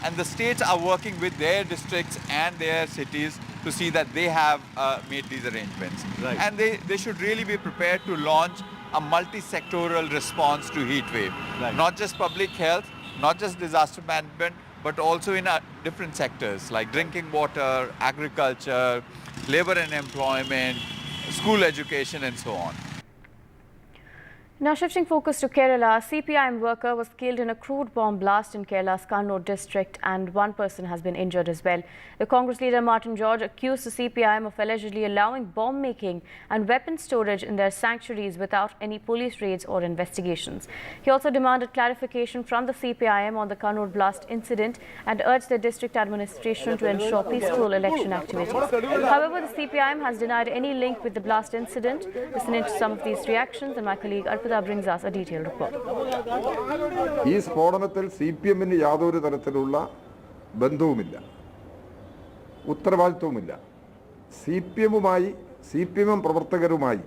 and the states are working with their districts and their cities to see that they have made these arrangements. Right. And they should really be prepared to launch a multi-sectoral response to heat wave. Right. Not just public health, not just disaster management, but also in different sectors like drinking water, agriculture, labor and employment, school education, and so on. Now shifting focus to Kerala, a CPIM worker was killed in a crude bomb blast in Kerala's Kannur district and one person has been injured as well. The Congress leader Martin George accused the CPIM of allegedly allowing bomb making and weapon storage in their sanctuaries without any police raids or investigations. He also demanded clarification from the CPIM on the Kannur blast incident and urged the district administration to ensure peaceful election activities. However, the CPIM has denied any link with the blast incident. Listen to some of these reactions and my colleague brings us a detailed report. ഈ സ്ഫോടനത്തിൽ CPIMന് യാതൊരു തരത്തിലുള്ള ബന്ധവുമില്ല, ഉത്തരവാദിത്വവുമില്ല. CPIM പ്രവർത്തകരുമായി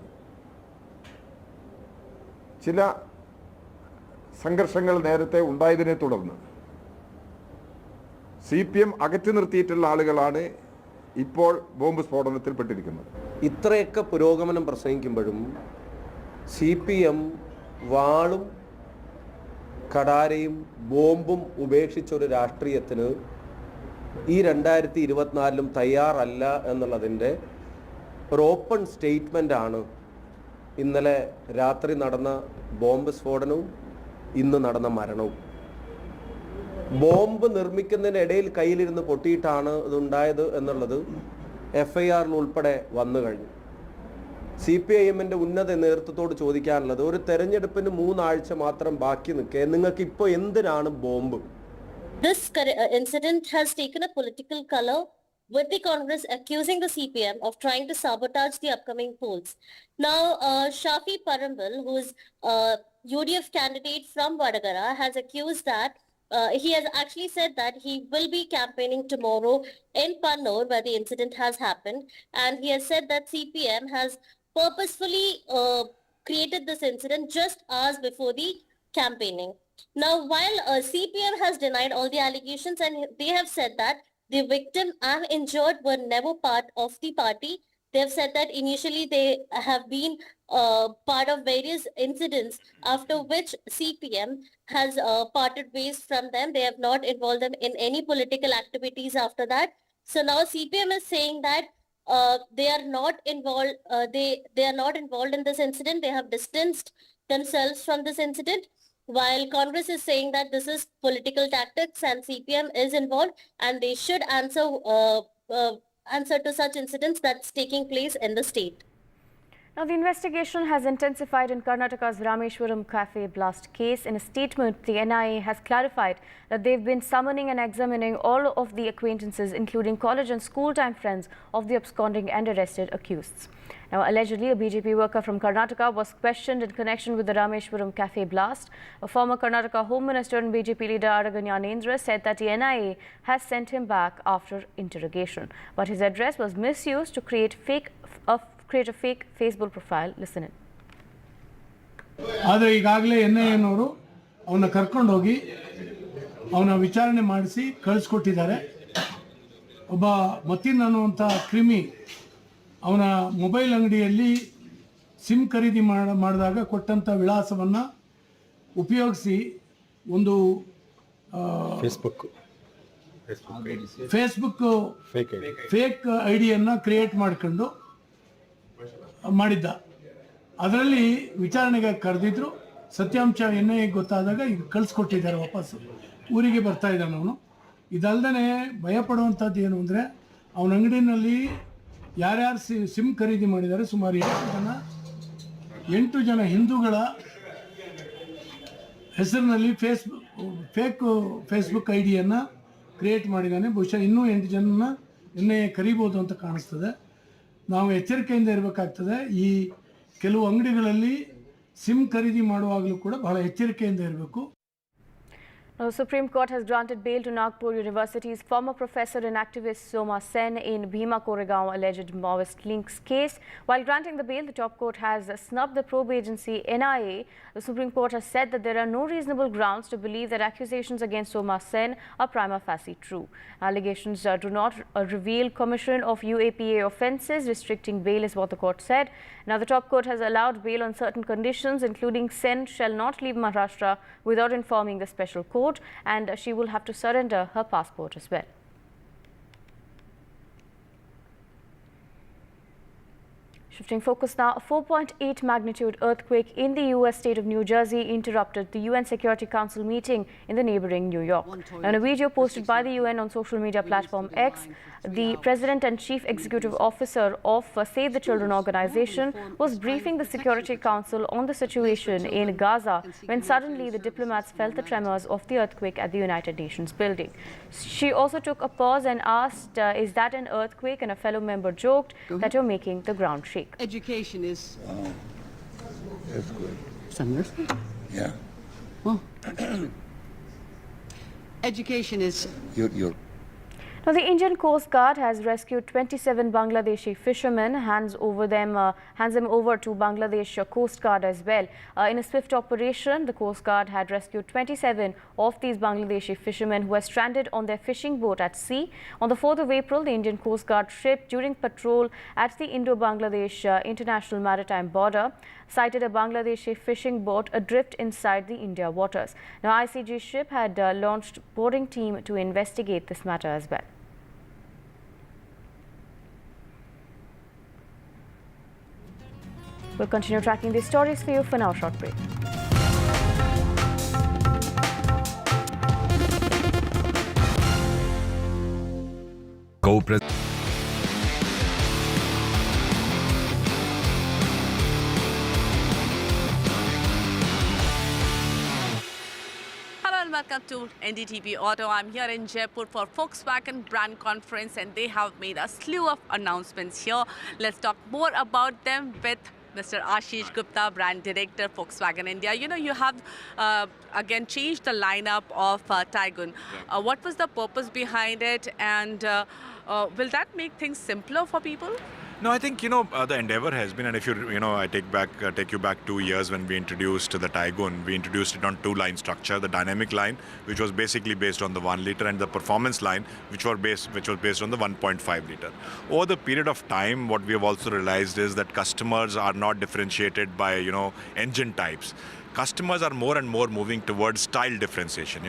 ചില സംഘർഷങ്ങൾ നേരത്തെ ഉണ്ടായതിനെ തുടർന്ന് CPIM അകറ്റി നിർത്തിയിട്ടുള്ള ആളുകളാണ് ഇപ്പോൾ ബോംബ് സ്ഫോടനത്തിൽപ്പെട്ടിരിക്കുന്നത്. ഇത്രയൊക്കെ പുരോഗമനം പ്രസംഗിക്കുമ്പോഴും CPM വാളും കടാരയും ബോംബും ഉപേക്ഷിച്ചൊരു രാഷ്ട്രീയത്തിന് ഈ 2024 തയ്യാറല്ല എന്നുള്ളതിൻ്റെ ഒരു ഓപ്പൺ സ്റ്റേറ്റ്മെൻ്റാണ് ഇന്നലെ രാത്രി നടന്ന ബോംബ് സ്ഫോടനവും ഇന്ന് നടന്ന മരണവും. ബോംബ് നിർമ്മിക്കുന്നതിനിടയിൽ കയ്യിലിരുന്ന് പൊട്ടിയിട്ടാണ് ഇതുണ്ടായത് എന്നുള്ളത് FIRൽ ഉൾപ്പെടെ വന്നു കഴിഞ്ഞു. CPIMന്റെ ഉന്നത നേതൃത്വത്തോട് ചോദിക്കാനുള്ളത്, ഒരു തെരഞ്ഞെടുപ്പിന് 3 ആഴ്ച മാത്രം ബാക്കി നിൽക്കെ നിങ്ങൾക്ക് ഇപ്പോൾ എന്തിനാണ് bomb? This incident has taken a political color with the Congress accusing the CPIM of trying to sabotage the upcoming polls. Now, Shafi Parambil, who is a UDF candidate from Vadagara, has accused that he has actually said that he will be campaigning tomorrow in Kannur where the incident has happened, and he has said that CPIM has purposefully created this incident just hours before the campaigning. Now, while CPIM has denied all the allegations and they have said that the victim and injured were never part of the party, they have said that initially they have been part of various incidents after which CPIM has parted ways from them. They have not involved them in any political activities after that. So now CPIM is saying that they are not involved. They are not involved in this incident. They have distanced themselves from this incident, while Congress is saying that this is political tactics and CPIM is involved and they should answer to such incidents that's taking place in the state. Now, the investigation has intensified in Karnataka's Rameshwaram cafe blast case. In a statement, the NIA has clarified that they've been summoning and examining all of the acquaintances, including college and school-time friends of the absconding and arrested accused. Now, allegedly, a BJP worker from Karnataka was questioned in connection with the Rameshwaram cafe blast. A former Karnataka Home Minister and BJP leader Araganyanendra said that the NIA has sent him back after interrogation. But his address was misused to create a fake Facebook profile. Listen in. ಆದರೆ ಈಗಾಗಲೇ NIAನವರು ಅವನ್ನ ಕರ್ಕೊಂಡು ಹೋಗಿ ಅವನ ವಿಚಾರಣೆ ಮಾಡಿಸಿ ಕಳಿಸ್ಕೊಟ್ಟಿದ್ದಾರೆ. ಒಬ್ಬ ಮತಿನ್ ಅನ್ನುವಂಥ ಕ್ರಿಮಿ ಅವನ ಮೊಬೈಲ್ ಅಂಗಡಿಯಲ್ಲಿ ಸಿಮ್ ಖರೀದಿ ಮಾಡಿದಾಗ ಕೊಟ್ಟಂಥ ವಿಳಾಸವನ್ನು ಉಪಯೋಗಿಸಿ ಒಂದು ಫೇಸ್ಬುಕ್ ಫೇಕ್ ಐಡಿಯನ್ನು ಕ್ರಿಯೇಟ್ ಮಾಡ್ಕೊಂಡು ಮಾಡಿದ್ದ. ಅದರಲ್ಲಿ ವಿಚಾರಣೆಗೆ ಕರೆದಿದ್ರು. ಸತ್ಯಾಂಶ NIA ಗೊತ್ತಾದಾಗ ಈಗ ಕಳಿಸ್ಕೊಟ್ಟಿದ್ದಾರೆ, ವಾಪಸ್ಸು ಊರಿಗೆ ಬರ್ತಾ ಇದ್ದಾನೆ ಅವನು. ಇದಲ್ದೇ ಭಯಪಡುವಂಥದ್ದು ಏನು ಅಂದರೆ ಅವನ ಅಂಗಡಿನಲ್ಲಿ ಯಾರ್ಯಾರು ಸಿಮ್ ಖರೀದಿ ಮಾಡಿದ್ದಾರೆ, ಸುಮಾರು 8 ಜನ ಹಿಂದೂಗಳ ಹೆಸರಿನಲ್ಲಿ ಫೇಸ್ಬುಕ್ ಐಡಿಯನ್ನು ಕ್ರಿಯೇಟ್ ಮಾಡಿದ್ದಾನೆ. ಬಹುಶಃ ಇನ್ನೂ 8 ಜನನ NIA ಕರೀಬೋದು ಅಂತ ಕಾಣಿಸ್ತದೆ. ನಾವು ಎಚ್ಚರಿಕೆಯಿಂದ ಇರಬೇಕಾಗ್ತದೆ. ಈ ಕೆಲವು ಅಂಗಡಿಗಳಲ್ಲಿ ಸಿಮ್ ಖರೀದಿ ಮಾಡುವಾಗಲೂ ಕೂಡ ಬಹಳ ಎಚ್ಚರಿಕೆಯಿಂದ ಇರಬೇಕು. The Supreme Court has granted bail to Nagpur University's former professor and activist Soma Sen in Bhima Koregaon alleged Maoist links case. While granting the bail, the top court has snubbed the probe agency NIA. The Supreme Court has said that there are no reasonable grounds to believe that accusations against Soma Sen are prima facie true. Allegations do not reveal commission of UAPA offences. Restricting bail is what the court said. Now, the top court has allowed bail on certain conditions, including Sen shall not leave Maharashtra without informing the special court, and she will have to surrender her passport as well. Shifting focus now, a 4.8 magnitude earthquake in the U.S. state of New Jersey interrupted the UN Security Council meeting in the neighboring New York. Now, in a video posted by the UN on social media platform X, the President and Chief Executive Officer of Save the Children organization was briefing the Security Council on the situation in Gaza when suddenly the diplomats felt the tremors of the earthquake at the United Nations building. She also took a pause and asked, is that an earthquake? And a fellow member joked that you're making the ground shake. Education is... That's good. Seriously? Yeah. Oh. Education is... You're Now, the Indian Coast Guard has rescued 27 Bangladeshi fishermen, hands them over to Bangladesh Coast Guard as well. In a swift operation, the Coast Guard had rescued 27 of these Bangladeshi fishermen who were stranded on their fishing boat at sea. On the 4th of April, the Indian Coast Guard ship, during patrol at the Indo-Bangladesh International Maritime Border, sighted a Bangladeshi fishing boat adrift inside the India waters. Now, ICG ship had launched boarding team to investigate this matter as well. We'll continue tracking these stories for you. For now, short break. Welcome to NDTV Auto. I'm here in Jaipur for Volkswagen brand conference, and they have made a slew of announcements here. Let's talk more about them with Mr. Ashish Gupta, brand director, Volkswagen India. You know, you have again changed the lineup of Taygun. What was the purpose behind it, and will that make things simpler for people? No, I think, the endeavor has been, and if I take you back 2 years when we introduced the Taygun, we introduced it on two-line structure, the dynamic line, which was basically based on the 1 liter, and the performance line, which was based on the 1.5 liter. Over the period of time, what we have also realized is that customers are not differentiated by, engine types. Customers are more and more moving towards style differentiation.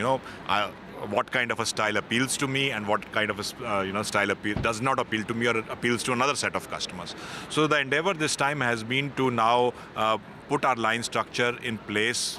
What kind of a style appeals to me, and what kind of a style does not appeal to me or appeals to another set of customers. So the endeavor this time has been to now put our line structure in place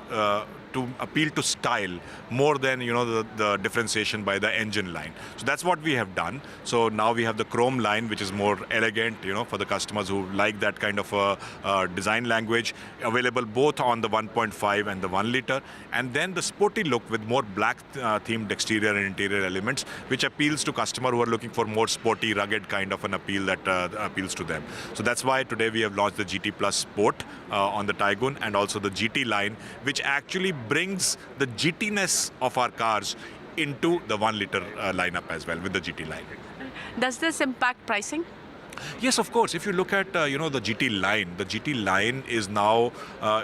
to appeal to style more than the differentiation by the engine line. So that's what we have done. So now we have the chrome line, which is more elegant, for the customers who like that kind of a design language, available both on the 1.5 and the 1 liter, and then the sporty look with more black themed exterior and interior elements, which appeals to customers who are looking for more sporty, rugged kind of an appeal that appeals to them. So that's why today we have launched the GT Plus Sport on the Taygun, and also the GT line, which actually brings the GT-ness of our cars into the 1 liter lineup as well with the GT line. Does this impact pricing? Yes, of course. If you look at the GT line is now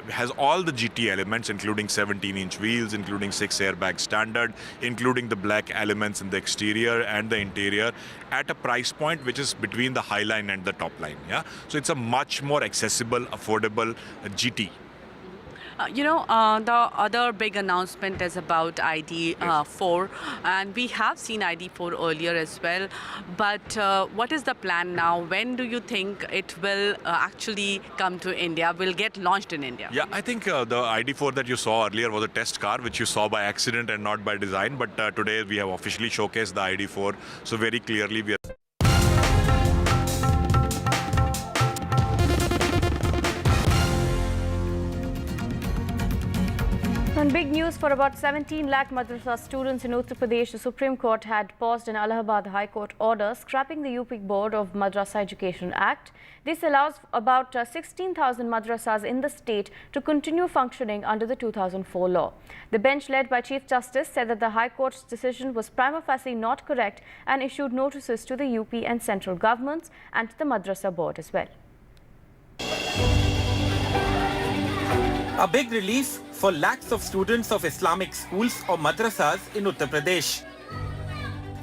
has all the GT elements, including 17-inch wheels, including 6 airbag standard, including the black elements in the exterior and the interior, at a price point which is between the high line and the top line. Yeah, so it's a much more accessible, affordable GT. The other big announcement is about ID4, and we have seen ID4 earlier as well. But what is the plan now? When do you think it will actually come to India, will get launched in India? Yeah, I think the ID4 that you saw earlier was a test car, which you saw by accident and not by design. But today we have officially showcased the ID4. So very clearly we are... And big news for about 17 lakh madrasa students in Uttar Pradesh, the Supreme Court had paused an Allahabad High Court order scrapping the UP Board of Madrasa Education Act. This allows about 16,000 madrasas in the state to continue functioning under the 2004 law. The bench led by Chief Justice said that the High Court's decision was prima facie not correct and issued notices to the UP and central governments and to the Madrasa Board as well. A big relief for lakhs of students of Islamic schools or madrasas in Uttar Pradesh.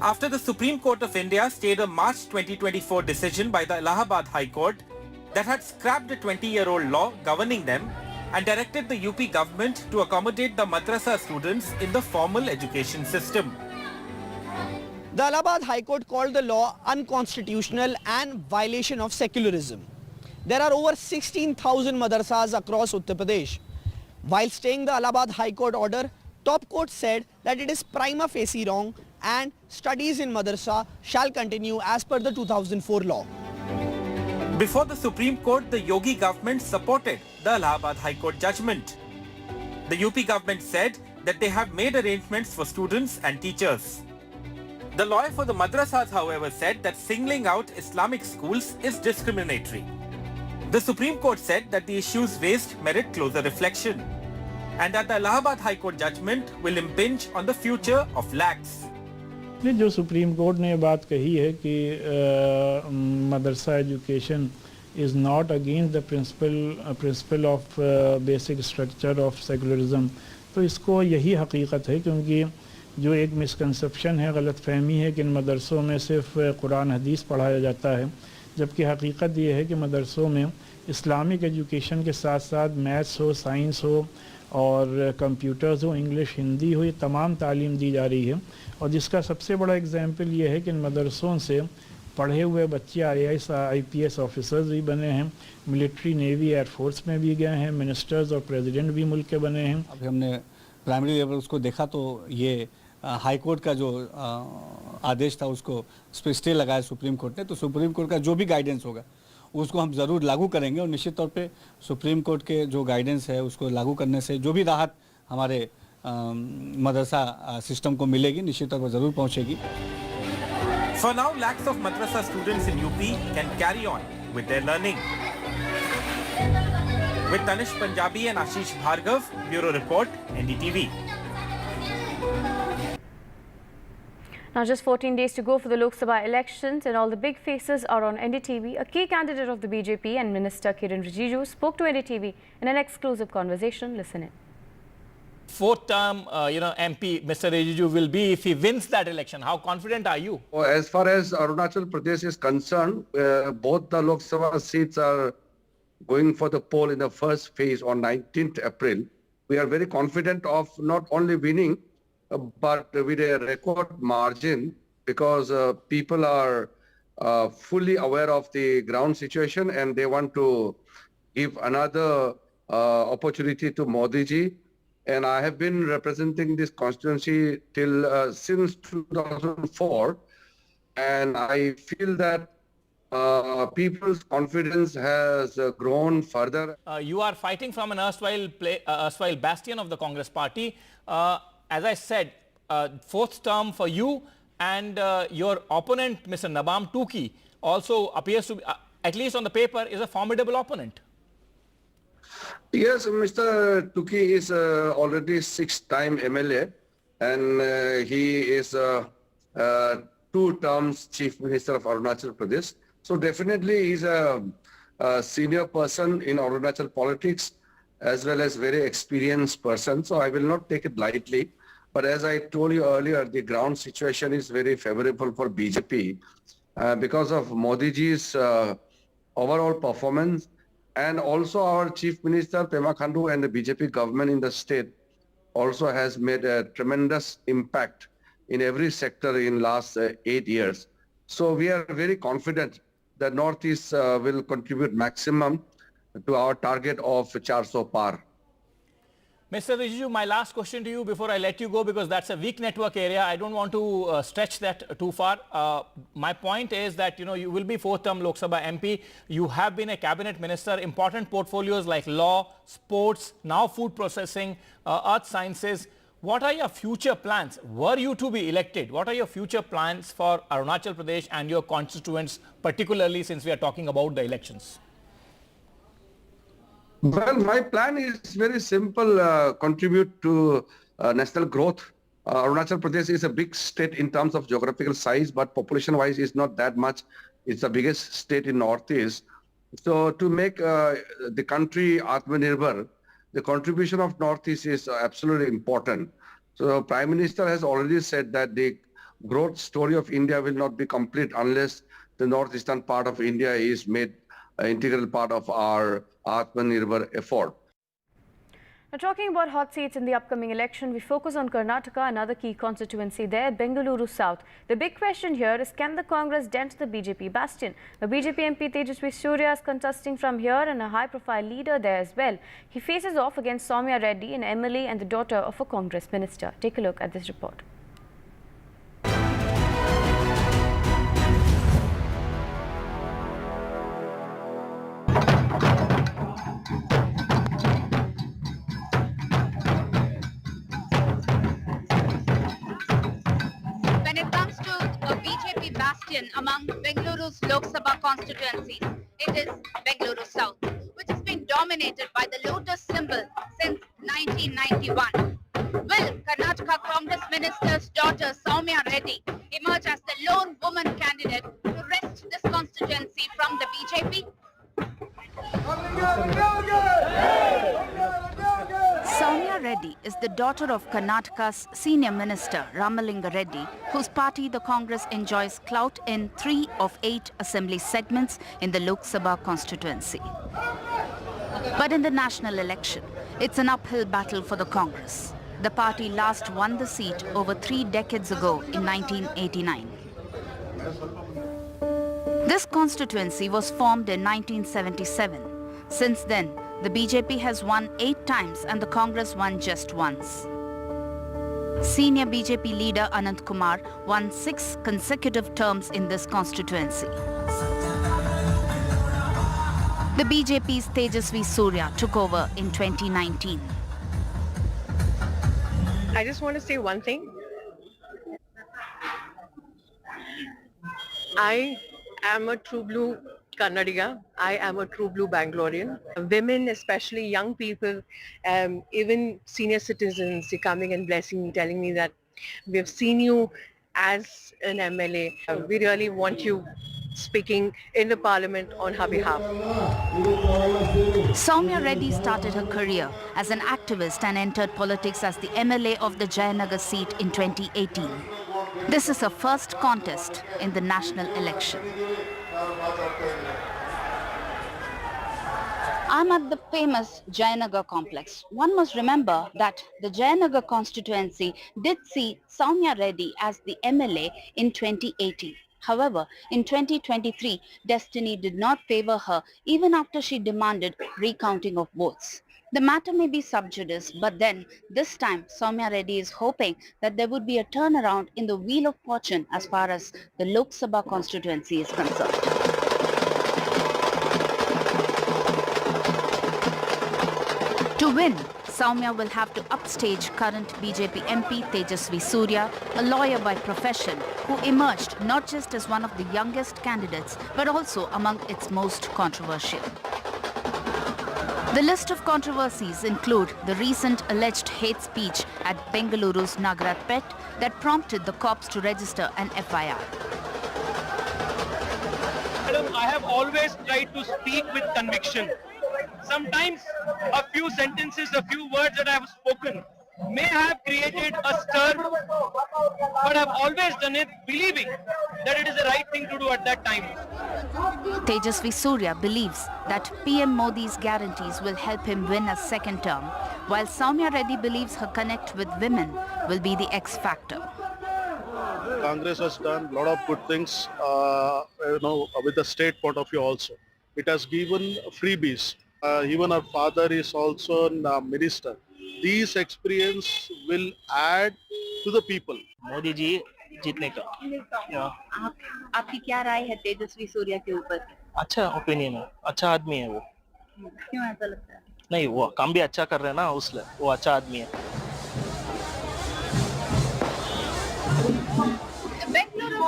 After the Supreme Court of India stayed a March 2024 decision by the Allahabad High Court that had scrapped a 20-year-old law governing them and directed the UP government to accommodate the madrasa students in the formal education system. The Allahabad High Court called the law unconstitutional and violation of secularism. There are over 16,000 madrasas across Uttar Pradesh. While staying the Allahabad High Court order, top court said that it is prima facie wrong and studies in madrasa shall continue as per the 2004 law. Before the Supreme Court, the Yogi government supported the Allahabad High Court judgment. The UP government said that they have made arrangements for students and teachers. The lawyer for the madrasas, however, said that singling out Islamic schools is discriminatory. The Supreme Court said that the issues raised merit closer reflection and that the Allahabad High Court judgment will impinge on the future of lakhs. जो supreme court ने बात कही है कि madrasa education is not against the principle of basic structure of secularism, तो इसको यही हकीकत है, क्योंकि जो एक मिसकंसेप्शन है, गलत फहमी है कि इन मदरसों में सिर्फ कुरान हदीस पढ़ाया जाता है, जबकि हकीकत ये है कि मदरसों में इस्लामिक एजुकेशन के साथ साथ मैथ्स हो, साइंस हो और कंप्यूटर्स हो, इंग्लिश, हिंदी हो, ये तमाम तालीम दी जा रही है। और जिसका सबसे बड़ा एग्जांपल ये है कि इन मदरसों से पढ़े हुए बच्चे IAS IPS ऑफिसर्स भी बने हैं, मिलिट्री, नेवी, एयरफोर्स में भी गए हैं, मिनिस्टर्स और प्रेसिडेंट भी मुल्क के बने हैं। अभी हमने प्राइमरी लेवल उसको देखा तो ये हाई कोर्ट का जो आदेश था उसको स्टे लगाया सुप्रीम कोर्ट ने, तो सुप्रीम कोर्ट का जो भी गाइडेंस होगा उसको हम ज़रूर लागू करेंगे और निश्चित तौर पे सुप्रीम कोर्ट के जो गाइडेंस है उसको लागू करने से जो भी राहत हमारे मदरसा सिस्टम को मिलेगी, निश्चित तौर पर ज़रूर पहुंचेगी। For now, lakhs of madrasa students in UP can carry on with their learning. With Tanish Punjabi and Ashish Bhargav, Bureau Report, NDTV. Now just 14 days to go for the Lok Sabha elections and all the big faces are on NDTV. A key candidate of the BJP and Minister Kiren Rijiju spoke to NDTV in an exclusive conversation. Listen in. Fourth term, MP Mr. Rijiju will be if he wins that election. How confident are you? As far as Arunachal Pradesh is concerned, both the Lok Sabha seats are going for the poll in the first phase on 19th April. We are very confident of not only winning, but with a record margin, because people are fully aware of the ground situation and they want to give another opportunity to Modi ji. And I have been representing this constituency till since 2004, and I feel that people's confidence has grown further. You are fighting from an erstwhile bastion of the Congress party. As I said, fourth term for you, and your opponent, Mr. Nabam Tuki, also appears to be, at least on the paper, is a formidable opponent. Yes, Mr. Tuki is already 6-time MLA, and he is 2 terms Chief Minister of Arunachal Pradesh. So definitely he's a senior person in Arunachal politics, as well as very experienced person. So I will not take it lightly. But as I told you earlier, the ground situation is very favorable for BJP because of Modi ji's overall performance, and also our Chief Minister Pema Kannur and the BJP government in the state also has made a tremendous impact in every sector in last 8 years. So we are very confident that Northeast will contribute maximum to our target of 400 par. Mr. Rijiju, my last question to you before I let you go, because that's a weak network area. I don't want to stretch that too far. My point is that, you will be fourth term Lok Sabha MP. You have been a cabinet minister, important portfolios like law, sports, now food processing, earth sciences. what are your future plans? Were you to be elected, what are your future plans for Arunachal Pradesh and your constituents, particularly since we are talking about the elections? Well, my plan is very simple, contribute to national growth. Arunachal Pradesh is a big state in terms of geographical size, but population-wise is not that much. It's the biggest state in Northeast. So to make the country Atmanirbhar, the contribution of Northeast is absolutely important. So Prime Minister has already said that the growth story of India will not be complete unless the northeastern part of India is made an integral part of our Atmanirbhar effort. Now, talking about hot seats in the upcoming election, we focus on Karnataka, another key constituency there, Bengaluru South. The big question here is, can the Congress dent the BJP bastion? The BJP MP Tejasvi Surya is contesting from here and a high-profile leader there as well. He faces off against Soumya Reddy, an MLA and the daughter of a Congress minister. Take a look at this report. bastion among Bengaluru's Lok Sabha constituencies. It is Bengaluru South, which has been dominated by the lotus symbol since 1991. Will Karnataka Congress minister's daughter Soumya Reddy emerge as the lone woman candidate to wrest this constituency from the BJP? Soumya Reddy is the daughter of Karnataka's senior minister Ramalinga Reddy, whose party the Congress enjoys clout in 3 of 8 assembly segments in the Lok Sabha constituency. But in the national election, it's an uphill battle for the Congress. The party last won the seat over 3 decades ago in 1989. This constituency was formed in 1977. Since then, the BJP has won 8 times and the Congress won just once. Senior BJP leader Anant Kumar won 6 consecutive terms in this constituency. The BJP's Tejasvi Surya took over in 2019. I just want to say one thing. I am a true blue Kannadiga. I am a true blue Bangalorean. Women, especially young people, even senior citizens, they coming and blessing me, telling me that we have seen you as an MLA. We really want you speaking in the parliament on her behalf. Soumya Reddy started her career as an activist and entered politics as the MLA of the Jayanagar seat in 2018. This is her first contest in the national election. I'm at the famous Jayanagar complex. One must remember that the Jayanagar constituency did see Soumya Reddy as the MLA in 2018. However, in 2023, destiny did not favor her even after she demanded recounting of votes. The matter may be sub judice, but then this time Soumya Reddy is hoping that there would be a turnaround in the wheel of fortune as far as the Lok Sabha constituency is concerned. To win, Soumya will have to upstage current BJP MP Tejasvi Surya, a lawyer by profession, who emerged not just as one of the youngest candidates, but also among its most controversial. The list of controversies include the recent alleged hate speech at Bengaluru's Nagarat Pet that prompted the cops to register an FIR. Madam, I have always tried to speak with conviction. Sometimes a few sentences, a few words that I have spoken may have created a stir, but I've always done it believing that it is the right thing to do at that time. Tejasvi Surya believes that PM Modi's guarantees will help him win a second term, while Soumya Reddy believes her connect with women will be the X factor. Congress has done a lot of good things, with the state point of view also. It has given freebies. Even her father is also a minister. These experience will add to the people. Modi ji जीतने का आपकी क्या राय है तेजस्वी सूर्या के ऊपर? अच्छा opinion है, अच्छा आदमी है वो. क्यों ऐसा लगता है? नहीं, वो काम भी अच्छा कर रहे हैं ना, उसलिए वो अच्छा आदमी है.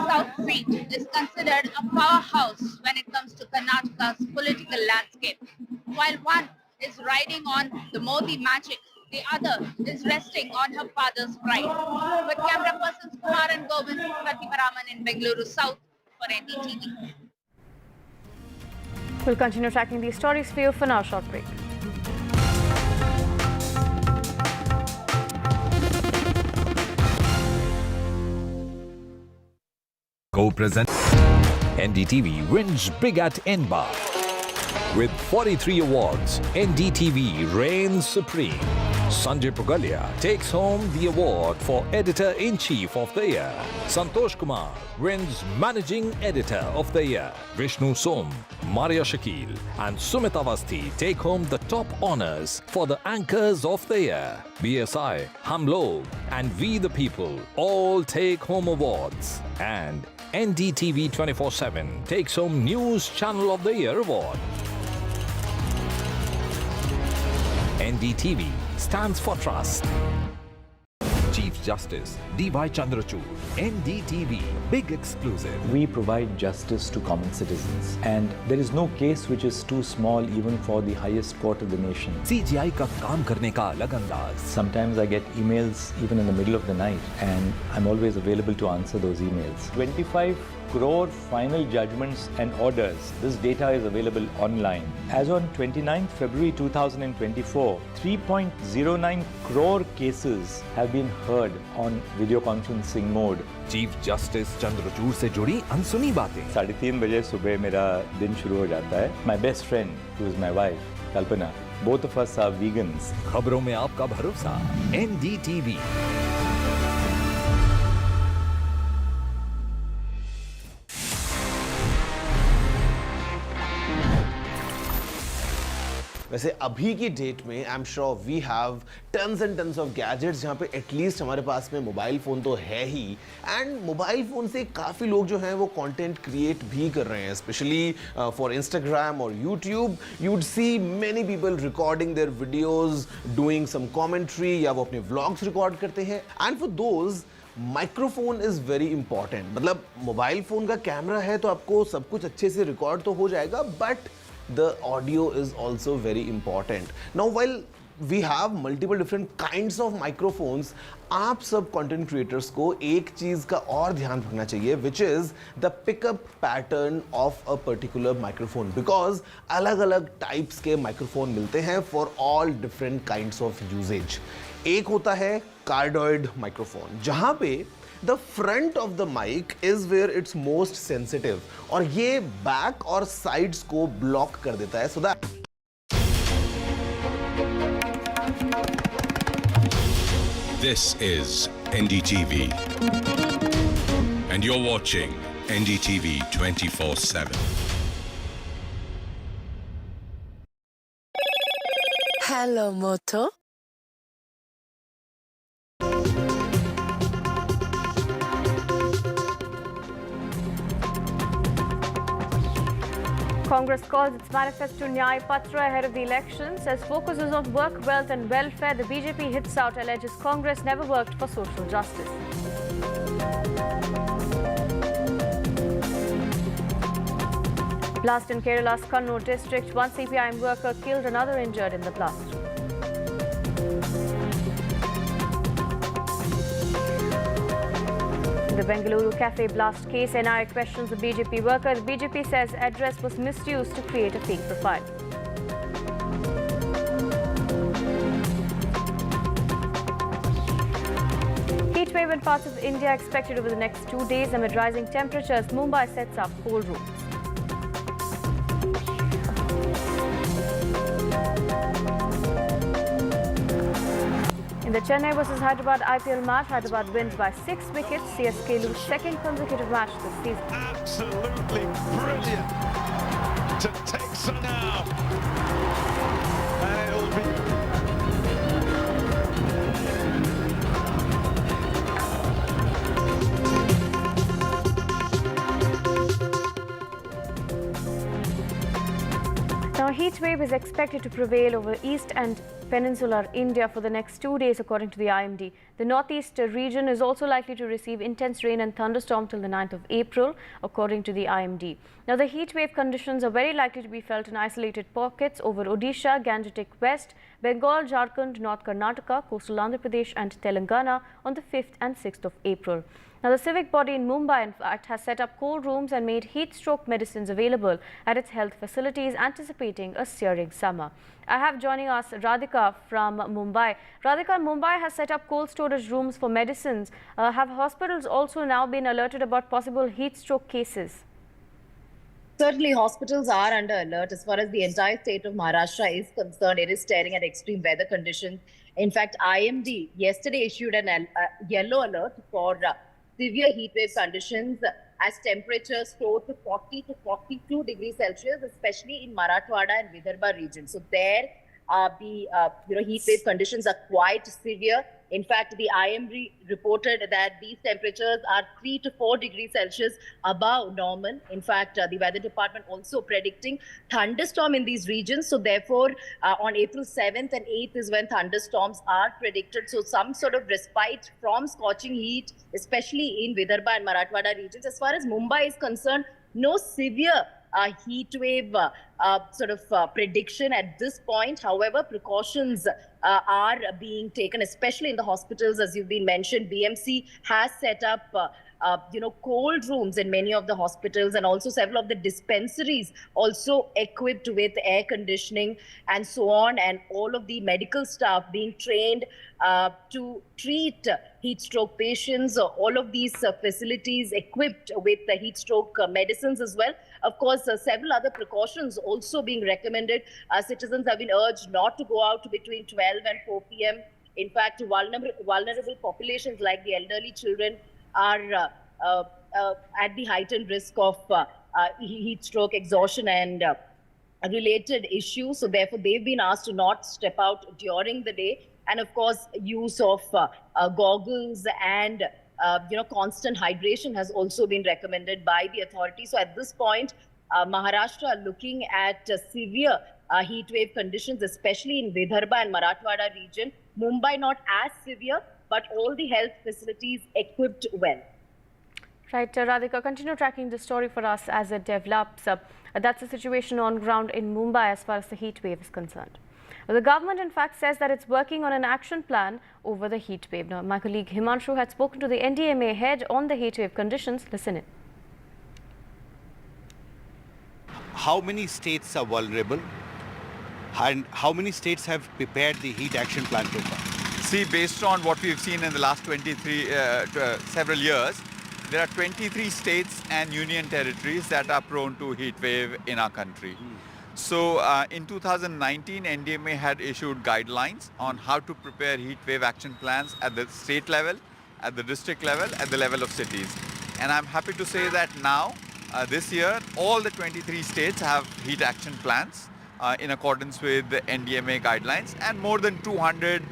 South seat is considered a powerhouse when it comes to Karnataka's political landscape. While one is riding on the Modi magic, the other is resting on her father's pride. With camera persons Kumar and Govind, Pratimaraman in Bengaluru South for NDTV. We'll continue tracking these stories for you for now. Short break. Co-present NDTV wins big at NBAR. With 43 awards, NDTV reigns supreme. Sanjay Pugalia takes home the award for Editor-in-Chief of the Year. Santosh Kumar wins Managing Editor of the Year. Vishnu Som, Maria Shakil and Sumit Avasthi take home the top honors for the Anchors of the Year. BSI, Hum Log and We the People all take home awards. And NDTV 24/7 takes home News Channel of the Year award. NDTV stands for trust. Chief Justice D.Y. Chandrachud, NDTV, big exclusive. We provide justice to common citizens, and there is no case which is too small even for the highest court of the nation. CGI का काम करने का अलग अंदाज. Sometimes I get emails even in the middle of the night, and I'm always available to answer those emails. 25 crore final judgments and orders. This data is available online. As on 29th February 2024, 3.09 crore cases have been heard on video conferencing mode. Chief Justice Chandrachud से जुड़ी अनसुनी बातें. 3:30 बजे सुबह मेरा दिन शुरू हो जाता है. My best friend, who is my wife, Kalpana, both of us are vegans. खबरों में आपका भरोसा. NDTV. वैसे अभी की डेट में I am sure we have tons and tons of gadgets जहाँ पे एटलीस्ट हमारे पास में मोबाइल फ़ोन तो है ही, एंड मोबाइल फ़ोन से काफ़ी लोग जो हैं वो कंटेंट क्रिएट भी कर रहे हैं, स्पेशली फॉर इंस्टाग्राम और YouTube. You would see many people recording their videos, doing some commentary, या वो अपने व्लॉग्स रिकॉर्ड करते हैं. And for those microphone is very important. मतलब मोबाइल फ़ोन का कैमरा है तो आपको सब कुछ अच्छे से रिकॉर्ड तो हो जाएगा, but the audio is also very important. Now while we have multiple different kinds of microphones, आप सब content creators को एक चीज़ का और ध्यान रखना चाहिए, which is the pickup pattern of a particular microphone, because अलग अलग types के microphone मिलते हैं for all different kinds of usage. एक होता है cardioid microphone, जहाँ पे the front of the mic is where it's most sensitive, और ये back और sides को block कर देता है, so that This is NDTV and you're watching NDTV 24/7. Hello, Moto. Congress calls its manifesto Nyay Patra ahead of the election, says focus is on work, wealth and welfare. The BJP hits out, alleges Congress never worked for social justice. Blast in Kerala's Kannur district. One CPIM worker killed, another injured in the blast. The Bengaluru cafe blast case, NIA questions the BJP worker. The BJP says address was misused to create a fake profile. Heat wave in parts of India expected over the next 2 days. Amid rising temperatures, Mumbai sets up cold rules. In the Chennai vs Hyderabad IPL match, Hyderabad wins by 6 wickets. CSK lose second consecutive match this season. Absolutely brilliant to take some now. And it'll be... Now Now, a heat wave is expected to prevail over east and peninsular India for the next 2 days, according to the IMD. The northeast region is also likely to receive intense rain and thunderstorm till the 9th of April, according to the IMD. Now, the heat wave conditions are very likely to be felt in isolated pockets over Odisha, Gangetic West, Bengal, Jharkhand, North Karnataka, coastal Andhra Pradesh and Telangana on the 5th and 6th of April. Now, the civic body in Mumbai, in fact, has set up cold rooms and made heat stroke medicines available at its health facilities, anticipating a searing summer. I have joining us Radhika from Mumbai. Radhika, Mumbai has set up cold storage rooms for medicines. Have hospitals also now been alerted about possible heat stroke cases? Certainly, hospitals are under alert as far as the entire state of Maharashtra is concerned. It is staring at extreme weather conditions. In fact, IMD yesterday issued an yellow alert for severe heat wave conditions as temperatures soar to 40 to 42 degrees Celsius, especially in Marathwada and Vidarbha region. So there, the heat wave conditions are quite severe. In fact, the IMD reported that these temperatures are 3 to 4 degrees Celsius above normal. In fact, the weather department also predicting thunderstorm in these regions. So therefore, on April 7th and 8th is when thunderstorms are predicted. So some sort of respite from scorching heat, especially in Vidarbha and Marathwada regions. As far as Mumbai is concerned, no severe heat wave prediction at this point. However, precautions are being taken, especially in the hospitals. As you've been mentioned, BMC has set up cold rooms in many of the hospitals, and also several of the dispensaries also equipped with air conditioning and so on, and all of the medical staff being trained to treat heat stroke patients. All of these facilities equipped with the heat stroke medicines as well. Of course, several other precautions also being recommended. Citizens have been urged not to go out between 12 and 4 p.m. In fact, vulnerable populations like the elderly children are at the heightened risk of heat stroke, exhaustion and related issues. So therefore, they've been asked to not step out during the day. And of course, use of goggles and constant hydration has also been recommended by the authorities. So at this point, Maharashtra looking at severe heat wave conditions, especially in Vidarbha and Marathwada region. Mumbai not as severe, but all the health facilities equipped well. Right, Radhika, continue tracking the story for us as it develops. That's the situation on ground in Mumbai as far as the heat wave is concerned. The government, in fact, says that it's working on an action plan over the heat wave. Now, my colleague Himanshu had spoken to the NDMA head on the heat wave conditions. Listen in. How many states are vulnerable, and how many states have prepared the heat action plan so far? See, based on what we've seen in the last several years, there are 23 states and union territories that are prone to heat wave in our country. So in 2019, NDMA had issued guidelines on how to prepare heat wave action plans at the state level, at the district level, at the level of cities. And I'm happy to say that now, this year, all the 23 states have heat action plans in accordance with the NDMA guidelines, and more than 200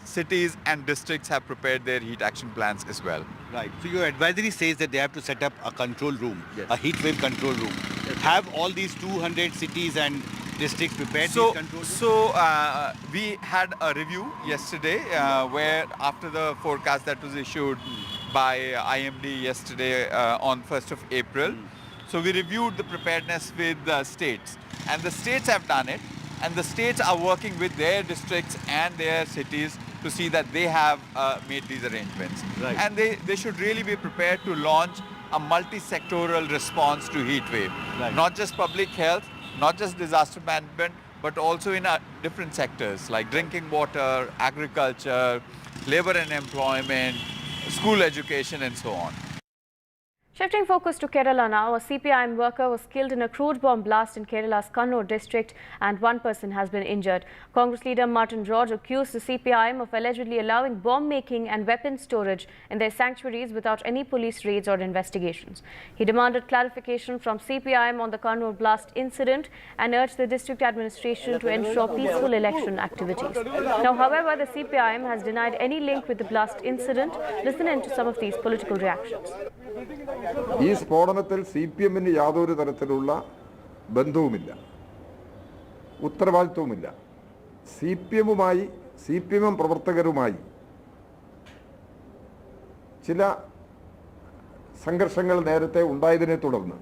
cities and districts have prepared their heat action plans as well. Right. So your advisory says that they have to set up a control room, yes, a heat wave control room. Yes. Have all these 200 cities and districts prepared these control rooms? So we had a review yesterday where after the forecast that was issued by IMD yesterday on 1st of April. So we reviewed the preparedness with the states, and the states have done it, and the states are working with their districts and their cities to see that they have made these arrangements. Right. And they should really be prepared to launch a multi-sectoral response to heat wave. Right. Not just public health, not just disaster management, but also in different sectors like drinking water, agriculture, labor and employment, school education and so on. Shifting focus to Kerala now, a CPIM worker was killed in a crude bomb blast in Kerala's Kannur district and one person has been injured. Congress leader Martin George accused the CPIM of allegedly allowing bomb making and weapon storage in their sanctuaries without any police raids or investigations. He demanded clarification from CPIM on the Kannur blast incident and urged the district administration to ensure peaceful election activities. Now, however, the CPIM has denied any link with the blast incident. Listen in to some of these political reactions. ഈ സ്ഫോടനത്തിൽ CPIM യാതൊരു തരത്തിലുള്ള ബന്ധവുമില്ല. ഉത്തരവാദിത്വവുമില്ല. CPIM പ്രവർത്തകരുമായി ചില സംഘർഷങ്ങൾ നേരത്തെ ഉണ്ടായതിനെ തുടർന്ന്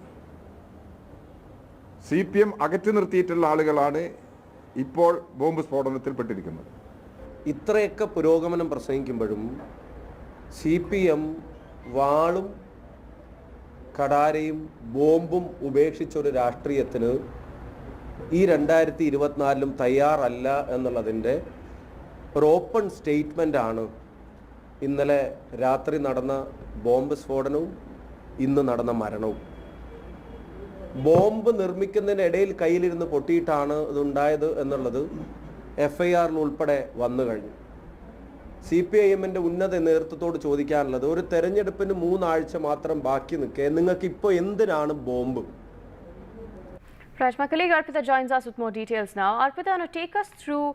CPIM അകറ്റി നിർത്തിയിട്ടുള്ള ആളുകളാണ് ഇപ്പോൾ ബോംബ് സ്ഫോടനത്തിൽപ്പെട്ടിരിക്കുന്നത്. ഇത്രയൊക്കെ പുരോഗമനം പ്രസംഗിക്കുമ്പോഴും CPM വാളും കടാരയും ബോംബും ഉപേക്ഷിച്ചൊരു രാഷ്ട്രീയത്തിന് ഈ 2024 തയ്യാറല്ല എന്നുള്ളതിൻ്റെ ഒരു ഓപ്പൺ സ്റ്റേറ്റ്മെൻ്റാണ് ഇന്നലെ രാത്രി നടന്ന ബോംബ് സ്ഫോടനവും ഇന്ന് നടന്ന മരണവും. ബോംബ് നിർമ്മിക്കുന്നതിനിടയിൽ കയ്യിലിരുന്ന് പൊട്ടിയിട്ടാണ് ഇതുണ്ടായത് എന്നുള്ളത് FIR-ൽ ഉൾപ്പെടെ വന്നു കഴിഞ്ഞു. CPIM-ന്റെ ഉന്നത നേതൃത്വത്തോട് ചോദിക്കാനുള്ളത്, ഒരു തെരഞ്ഞെടുപ്പിന് 3 ആഴ്ച മാത്രം ബാക്കി നിൽക്കെ നിങ്ങൾക്ക് ഇപ്പോൾ എന്തിനാണ് bomb? Right, my colleague Arpita joins us with more details now. Arpita, now take us through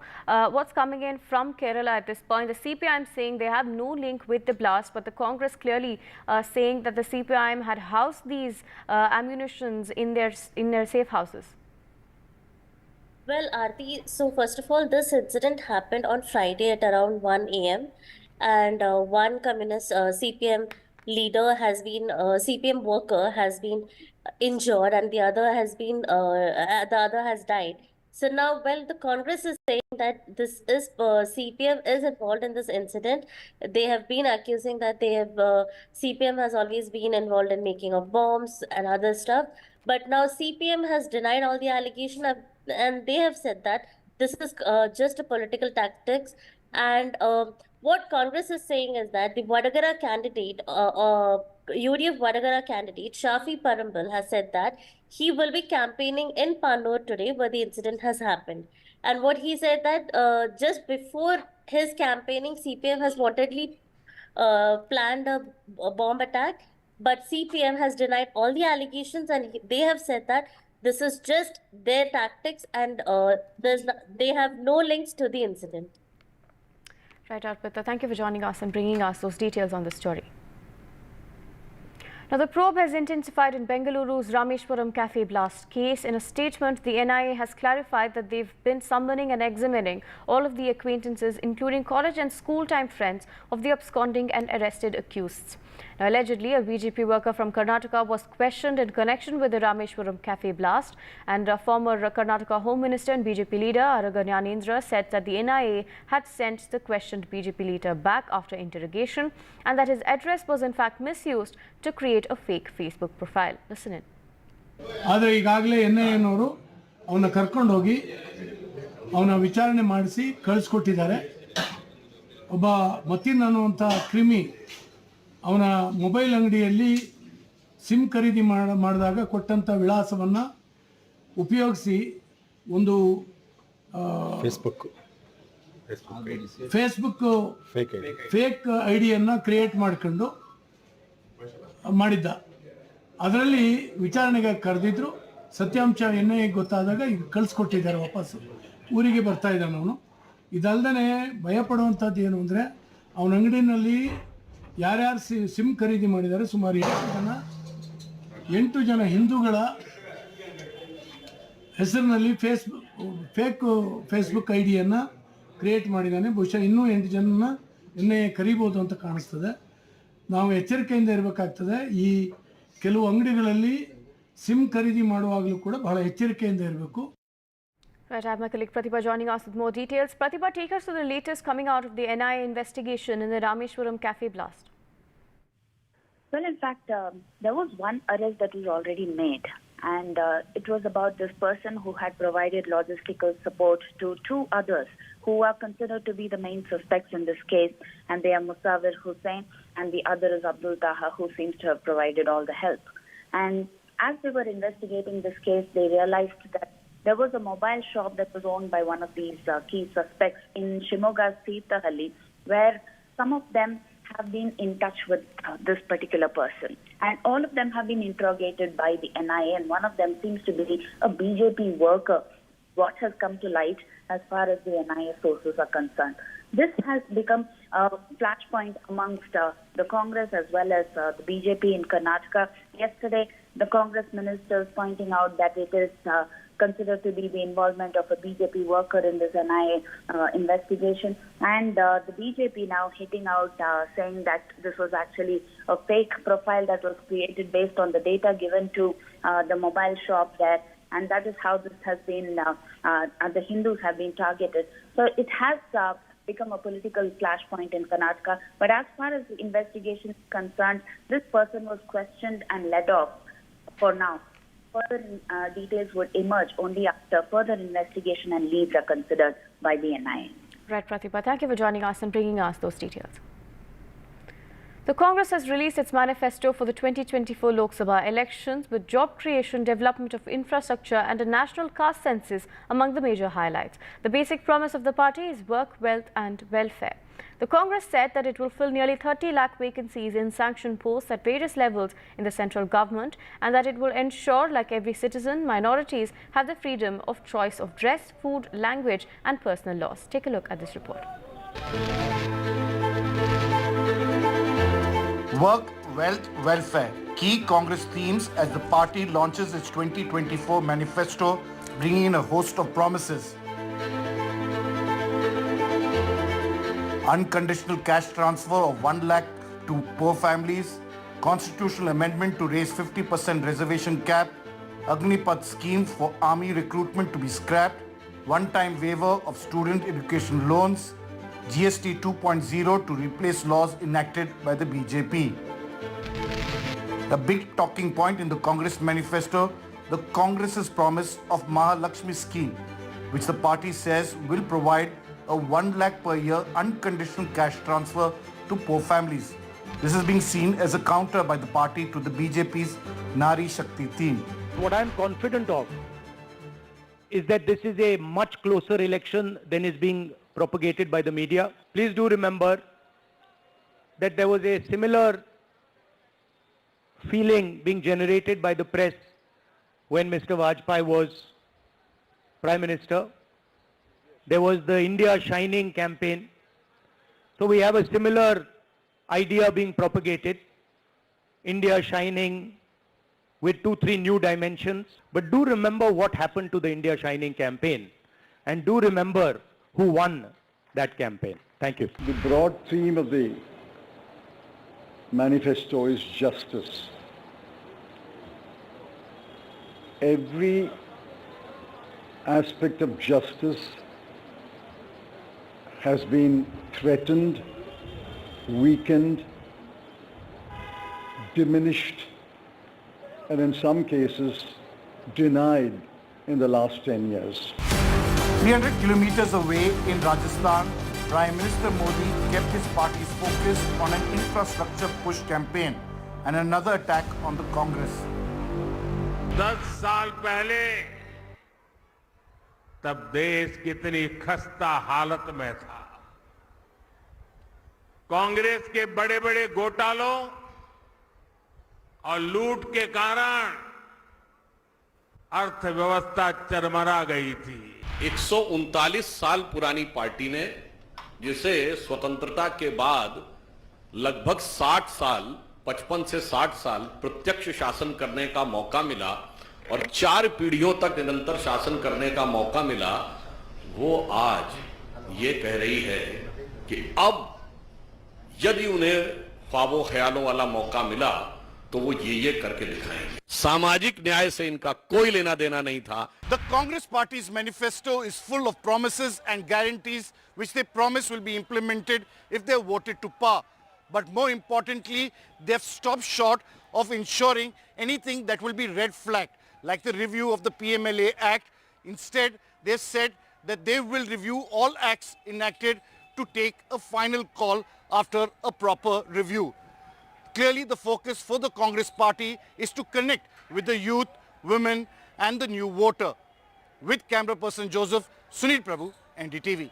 what's coming in from Kerala at this point. The CPIM saying they have no link with the blast, but the Congress clearly saying that the CPIM had housed these ammunitions in their safe houses. Well, Aarti, so first of all, this incident happened on Friday at around 1 a.m. and one communist CPM leader has been, CPM worker has been injured, and the other has died. So now, well, the Congress is saying that this is CPM is involved in this incident. They have been accusing that CPM has always been involved in making of bombs and other stuff. But now CPM has denied all the allegation and they have said that this is just a political tactics. And what Congress is saying is that the Vadagara candidate, UDF Vadagara candidate, Shafi Parambal, has said that he will be campaigning in Kannur today where the incident has happened. And what he said that just before his campaigning, CPM has wantedly planned a bomb attack, but CPM has denied all the allegations and they have said that this is just their tactics and they have no links to the incident. Right, Arpita, thank you for joining us and bringing us those details on the story. Now, the probe has intensified in Bengaluru's Rameshwaram cafe blast case. In a statement, the NIA has clarified that they've been summoning and examining all of the acquaintances, including college and school-time friends of the absconding and arrested accused. Now, allegedly, a BJP worker from Karnataka was questioned in connection with the Rameshwaram cafe blast, and former Karnataka Home Minister and BJP leader Araga Jnanendra said that the NIA had sent the questioned BJP leader back after interrogation and that his address was in fact misused to create a fake Facebook profile. Listen in. ಆದರೆ ಈಗಾಗಲೇ NIA-ನವರು ಅವನ ಕರ್ಕೊಂಡು ಹೋಗಿ ಅವನ ವಿಚಾರಣೆ ಮಾಡಿಸಿ ಕಳಿಸ್ಕೊಟ್ಟಿದ್ದಾರೆ. ಒಬ್ಬ ಮತಿನ್ ಅನ್ನುವಂಥ ಕ್ರಿಮಿ ಅವನ ಮೊಬೈಲ್ ಅಂಗಡಿಯಲ್ಲಿ ಸಿಮ್ ಖರೀದಿ ಮಾಡಿದಾಗ ಕೊಟ್ಟಂಥ ವಿಳಾಸವನ್ನು ಉಪಯೋಗಿಸಿ ಒಂದು ಫೇಸ್ಬುಕ್ ಫೇಕ್ ಐಡಿಯನ್ನು ಕ್ರಿಯೇಟ್ ಮಾಡ್ಕೊಂಡು ಮಾಡಿದ್ದ. ಅದರಲ್ಲಿ ವಿಚಾರಣೆಗೆ ಕರೆದಿದ್ರು. ಸತ್ಯಾಂಶ NIA ಗೊತ್ತಾದಾಗ ಈಗ ಕಳಿಸ್ಕೊಟ್ಟಿದ್ದಾರೆ, ವಾಪಸ್ಸು ಊರಿಗೆ ಬರ್ತಾ ಇದ್ದಾನೆ ಅವನು. ಇದಲ್ದೇ ಭಯಪಡುವಂಥದ್ದು ಏನು ಅಂದರೆ ಅವನ ಅಂಗಡಿನಲ್ಲಿ ಯಾರ್ಯಾರು ಸಿಮ್ ಖರೀದಿ ಮಾಡಿದ್ದಾರೆ ಸುಮಾರು 8 ಜನ ಹಿಂದೂಗಳ ಹೆಸರಿನಲ್ಲಿ ಫೇಸ್ಬುಕ್ ಐಡಿಯನ್ನು ಕ್ರಿಯೇಟ್ ಮಾಡಿದ್ದಾನೆ. ಬಹುಶಃ ಇನ್ನೂ 8 ಜನನ NIA ಕರೀಬೋದು ಅಂತ ಕಾಣಿಸ್ತದೆ. ನಾವು ಎಚ್ಚರಿಕೆಯಿಂದ ಇರಬೇಕಾಗ್ತದೆ. ಈ ಕೆಲವು ಅಂಗಡಿಗಳಲ್ಲಿ ಸಿಮ್ ಖರೀದಿ ಮಾಡುವಾಗಲೂ ಕೂಡ ಬಹಳ ಎಚ್ಚರಿಕೆಯಿಂದ ಇರಬೇಕು. Right, I have my colleague Pratibha joining us with more details. Pratibha, take us to the latest coming out of the NIA investigation in the Rameshwaram cafe blast. Well, in fact, there was one arrest that was already made, and it was about this person who had provided logistical support to 2 others who are considered to be the main suspects in this case, and they are Musawir Hussain and the other is Abdul Taha, who seems to have provided all the help. And as they were investigating this case, they realized that there was a mobile shop that was owned by one of these key suspects in Shimoga's Tirthahalli, where some of them have been in touch with this particular person. And all of them have been interrogated by the NIA, and one of them seems to be a BJP worker, what has come to light as far as the NIA sources are concerned. This has become a flashpoint amongst the Congress as well as the BJP in Karnataka. Yesterday, the Congress ministers pointing out that it is considered to be the involvement of a BJP worker in this NIA investigation. And the BJP now hitting out, saying that this was actually a fake profile that was created based on the data given to the mobile shop there. And that is how this has been, the Hindus have been targeted. So it has become a political flashpoint in Karnataka. But as far as the investigation is concerned, this person was questioned and let off for now. Further details would emerge only after further investigation and leads are considered by the NIA. Right, Pratibha. Thank you for joining us and bringing us those details. The Congress has released its manifesto for the 2024 Lok Sabha elections with job creation, development of infrastructure and a national caste census among the major highlights. The basic promise of the party is work, wealth and welfare. The Congress said that it will fill nearly 30 lakh vacancies in sanctioned posts at various levels in the central government and that it will ensure, like every citizen, minorities have the freedom of choice of dress, food, language and personal laws. Take a look at this report. Work, wealth, welfare. Key Congress themes as the party launches its 2024 manifesto, bringing in a host of promises. Unconditional cash transfer of 1 lakh to poor families, constitutional amendment to raise 50% reservation cap, Agnipath scheme for army recruitment to be scrapped, one-time waiver of student education loans, GST 2.0 to replace laws enacted by the BJP. A big talking point in the Congress manifesto, the Congress's promise of Mahalakshmi scheme, which the party says will provide a 1 lakh per year unconditional cash transfer to poor families. This is being seen as a counter by the party to the BJP's Nari Shakti theme. What I'm confident of is that this is a much closer election than is being propagated by the media. Please do remember that there was a similar feeling being generated by the press when Mr. Vajpayee was Prime Minister. There was the India Shining campaign. So we have a similar idea being propagated. India Shining with 2-3 new dimensions. But do remember what happened to the India Shining campaign. And do remember who won that campaign. Thank you. The broad theme of the manifesto is justice. Every aspect of justice has been threatened, weakened, diminished, and in some cases denied in the last 10 years. 300 kilometers away in Rajasthan, Prime Minister Modi kept his party's focus on an infrastructure push campaign and another attack on the Congress. 10 साल पहले तब देश कितनी खस्ता हालत में था। कांग्रेस के बड़े बड़े घोटालों और लूट के कारण अर्थव्यवस्था चरमरा गई थी। 139 साल पुरानी पार्टी ने, जिसे स्वतंत्रता के बाद लगभग 60 साल 55 से 60 साल प्रत्यक्ष शासन करने का मौका मिला और 4 पीढ़ियों तक निरंतर शासन करने का मौका मिला, वो आज ये कह रही है कि अब यदि उन्हें ख्वाबों ख्यालों वाला मौका मिला तो वो ये करके दिखाएंगे। सामाजिक न्याय से इनका कोई लेना देना नहीं था। The Congress Party's manifesto is full of promises and guarantees which they promise will be implemented if they are voted to power. But more importantly, they have stopped short of ensuring anything that will be red flagged, like the review of the PMLA Act. Instead, they have said that they will review all acts enacted to take a final call after a proper review. Clearly, the focus for the Congress Party is to connect with the youth, women and the new voter. With camera person Joseph, Sunil Prabhu, NDTV.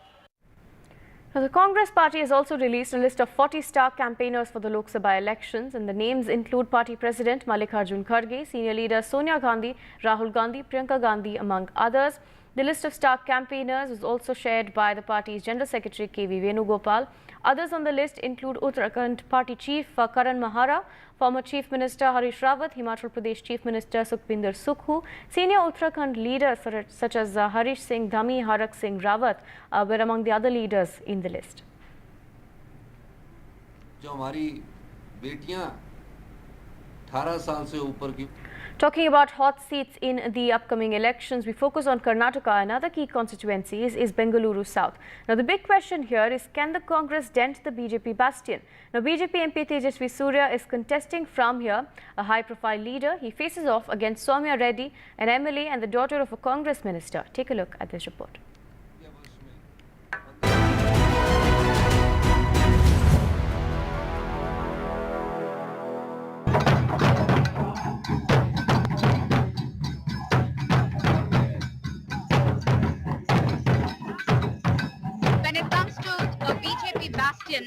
Now, the Congress Party has also released a list of 40 star campaigners for the Lok Sabha elections, and the names include Party President Mallikarjun Kharge, Senior Leaders Sonia Gandhi, Rahul Gandhi, Priyanka Gandhi, among others. The list of star campaigners was also shared by the party's General Secretary KV Venugopal. Others on the list include Uttarakhand Party Chief Karan Mahara, former Chief Minister Harish Rawat, Himachal Pradesh Chief Minister Sukhbinder Sukhu, senior Uttarakhand leaders such as Harish Singh Dhami, Harak Singh Rawat were among the other leaders in the list. जो हमारी बेटियां 18 साल से ऊपर की Talking about hot seats in the upcoming elections, we focus on Karnataka. Another key constituency is Bengaluru South. Now, the big question here is, can the Congress dent the BJP bastion? Now, BJP MP Tejasvi Surya is contesting from here, a high-profile leader. He faces off against Soumya Reddy, an MLA and the daughter of a Congress minister. Take a look at this report.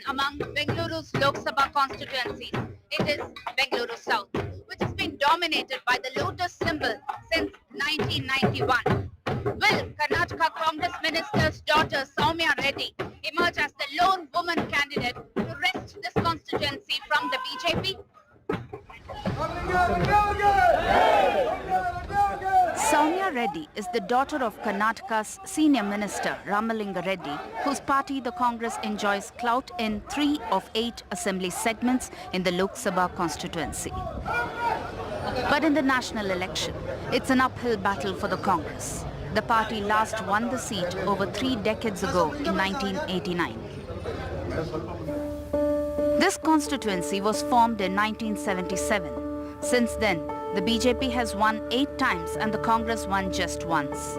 Among Bengaluru's Lok Sabha constituencies, it is Bengaluru South, which has been dominated by the lotus symbol since 1991. Will Karnataka Congress minister's daughter Soumya Reddy emerge as the lone woman candidate to wrest this constituency from the BJP? Soumya Reddy is the daughter of Karnataka's senior minister Ramalinga Reddy, whose party, the Congress, enjoys clout in 3 of 8 assembly segments in the Lok Sabha constituency. But in the national election, it's an uphill battle for the Congress. The party last won the seat over 3 decades ago in 1989. This constituency was formed in 1977. Since then, the BJP has won 8 times and the Congress won just once.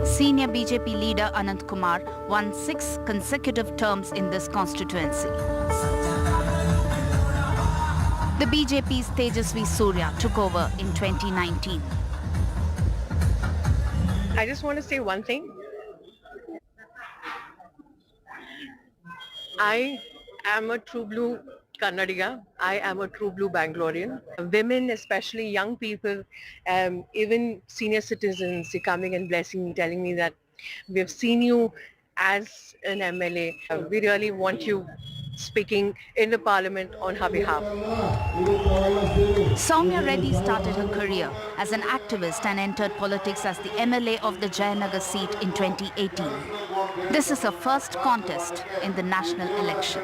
Senior BJP leader Anant Kumar won 6 consecutive terms in this constituency. The BJP's Tejasvi Surya took over in 2019. I just want to say one thing. I am a true blue Kannadiga. I am a true blue Bangalorean. Women, especially young people, even senior citizens, coming and blessing me, telling me that we have seen you as an MLA. We really want you speaking in the parliament on her behalf. Soumya Reddy started her career as an activist and entered politics as the MLA of the Jayanagar seat in 2018. This is her first contest in the national election.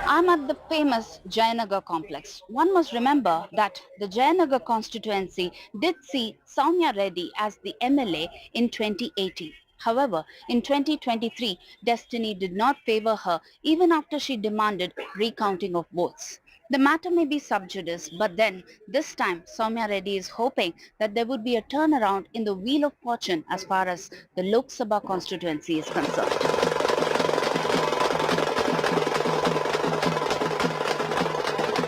I'm at the famous Jayanagar complex. One must remember that the Jayanagar constituency did see Soumya Reddy as the MLA in 2018. However, in 2023, destiny did not favor her even after she demanded recounting of votes. The matter may be sub judice, but then this time Soumya Reddy is hoping that there would be a turnaround in the wheel of fortune as far as the Lok Sabha constituency is concerned.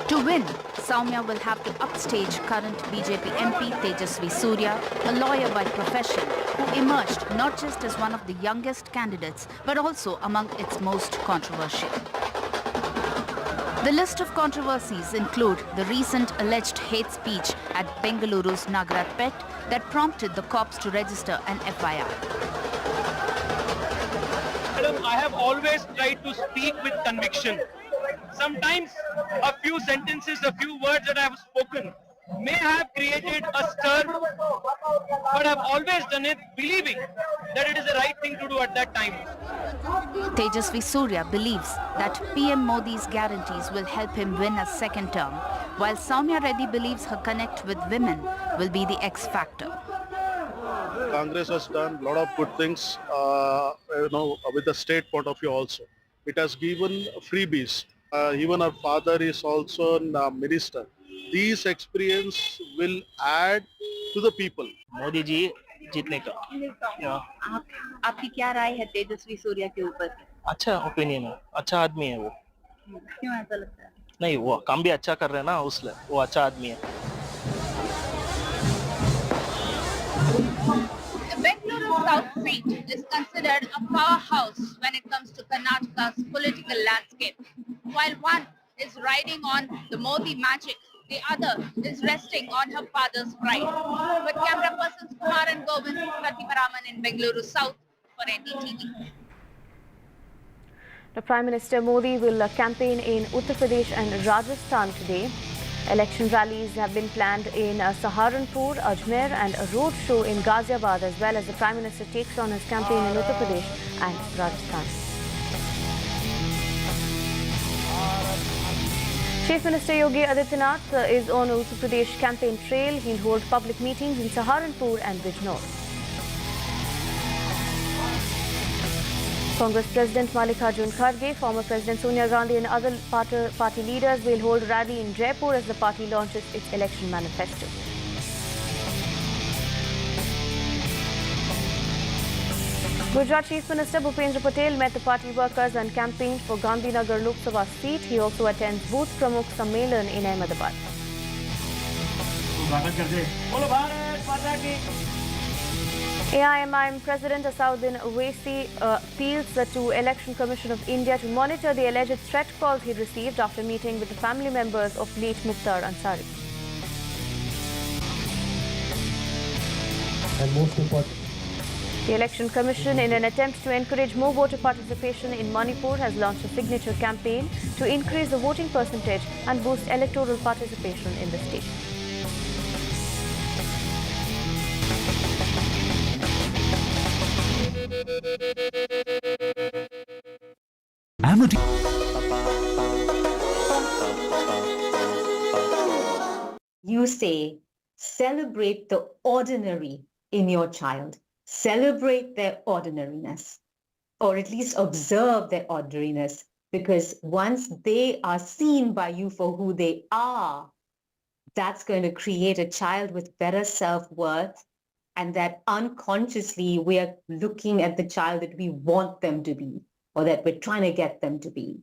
To win, Soumya will have to upstage current BJP MP Tejasvi Surya, a lawyer by profession, who emerged not just as one of the youngest candidates, but also among its most controversial. The list of controversies include the recent alleged hate speech at Bengaluru's Nagarat Pet that prompted the cops to register an FIR. Madam, I have always tried to speak with conviction. Sometimes a few sentences, a few words that I have spoken may have created a stir, but I've always done it believing that it is the right thing to do at that time. Tejasvi Surya believes that PM Modi's guarantees will help him win a second term, while Soumya Reddy believes her connect with women will be the X factor. Congress has done a lot of good things, with the state point of view also. It has given freebies. Even her father is also a minister. These experience will add to the people. Modi ji जीतने का आपकी क्या राय है तेजस्वी सूर्या के ऊपर? अच्छा opinion है, अच्छा आदमी है वो. क्यों ऐसा लगता है? नहीं, वो काम भी अच्छा कर रहे हैं ना, उसलिए वो अच्छा आदमी है. The Bengaluru South seat is considered a powerhouse when it comes to Karnataka's political landscape. While one is riding on the Modi magic, the other is resting on her father's pride. With camera persons Kumar and Govind, Pratima Raman in Bengaluru South, for NDTV. The Prime Minister Modi will campaign in Uttar Pradesh and Rajasthan today. Election rallies have been planned in Saharanpur, Ajmer and a road show in Ghaziabad, as well as the Prime Minister takes on his campaign in Uttar Pradesh and Rajasthan. Chief Minister Yogi Adityanath is on Uttar Pradesh campaign trail. He'll hold public meetings in Saharanpur and Bijnor. Congress President Mallikarjun Kharge, former President Sonia Gandhi and other party leaders will hold a rally in Jaipur as the party launches its election manifesto. Gujarat Chief Minister Bhupendra Patel met the party workers and campaigned for Gandhinagar Lok Sabha seat. He also attends Booth Pramukh Sammelan in Ahmedabad. AIMIM President Asauddin Owaisi appeals to Election Commission of India to monitor the alleged threat calls he received after meeting with the family members of late Mukhtar Ansari. And most important, the Election Commission, in an attempt to encourage more voter participation in Manipur, has launched a signature campaign to increase the voting percentage and boost electoral participation in the state. You say, celebrate the ordinary in your child. Celebrate their ordinariness, or at least observe their ordinariness, because once they are seen by you for who they are, that's going to create a child with better self-worth, and that unconsciously we are looking at the child that we want them to be, or that we're trying to get them to be,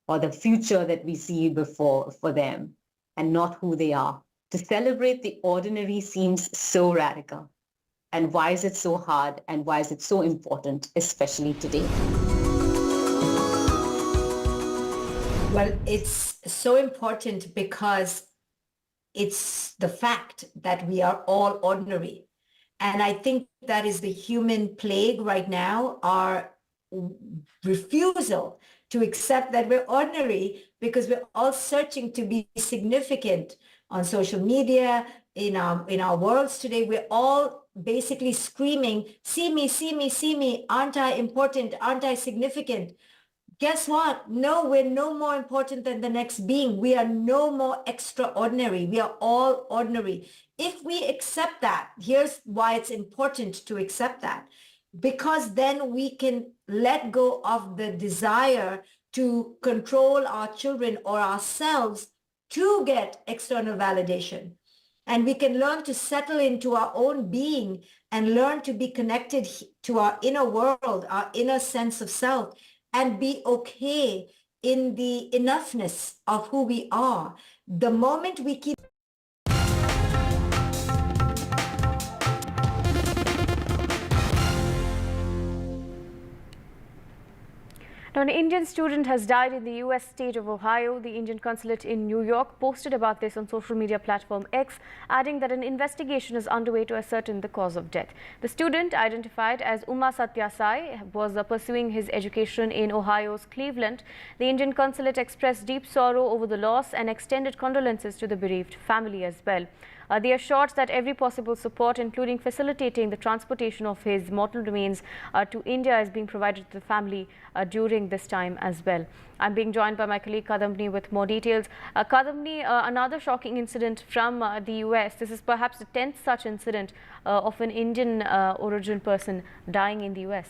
or the future that we see before for them, and not who they are. To celebrate the ordinary seems so radical. And why is it so hard, and why is it so important, especially today? Well, it's so important because it's the fact that we are all ordinary. And I think that is the human plague right now, our refusal to accept that we're ordinary, because we're all searching to be significant on social media, in our worlds today. We're all basically screaming, see me, see me, see me, aren't I important, aren't I significant? Guess what? No, we're no more important than the next being. We are no more extraordinary. We are all ordinary. If we accept that, here's why it's important to accept that. Because then we can let go of the desire to control our children or ourselves to get external validation. And we can learn to settle into our own being and learn to be connected to our inner world, our inner sense of self, and be okay in the enoughness of who we are. The moment we keep Now, an Indian student has died in the U.S. state of Ohio. The Indian consulate in New York posted about this on social media platform X, adding that an investigation is underway to ascertain the cause of death. The student, identified as Uma Satya Sai, was pursuing his education in Ohio's Cleveland. The Indian consulate expressed deep sorrow over the loss and extended condolences to the bereaved family as well. They assured that every possible support, including facilitating the transportation of his mortal remains to India, is being provided to the family during this time as well. I'm being joined by my colleague Kadambini with more details. Kadambini, another shocking incident from the US. This is perhaps the 10th such incident of an Indian origin person dying in the US.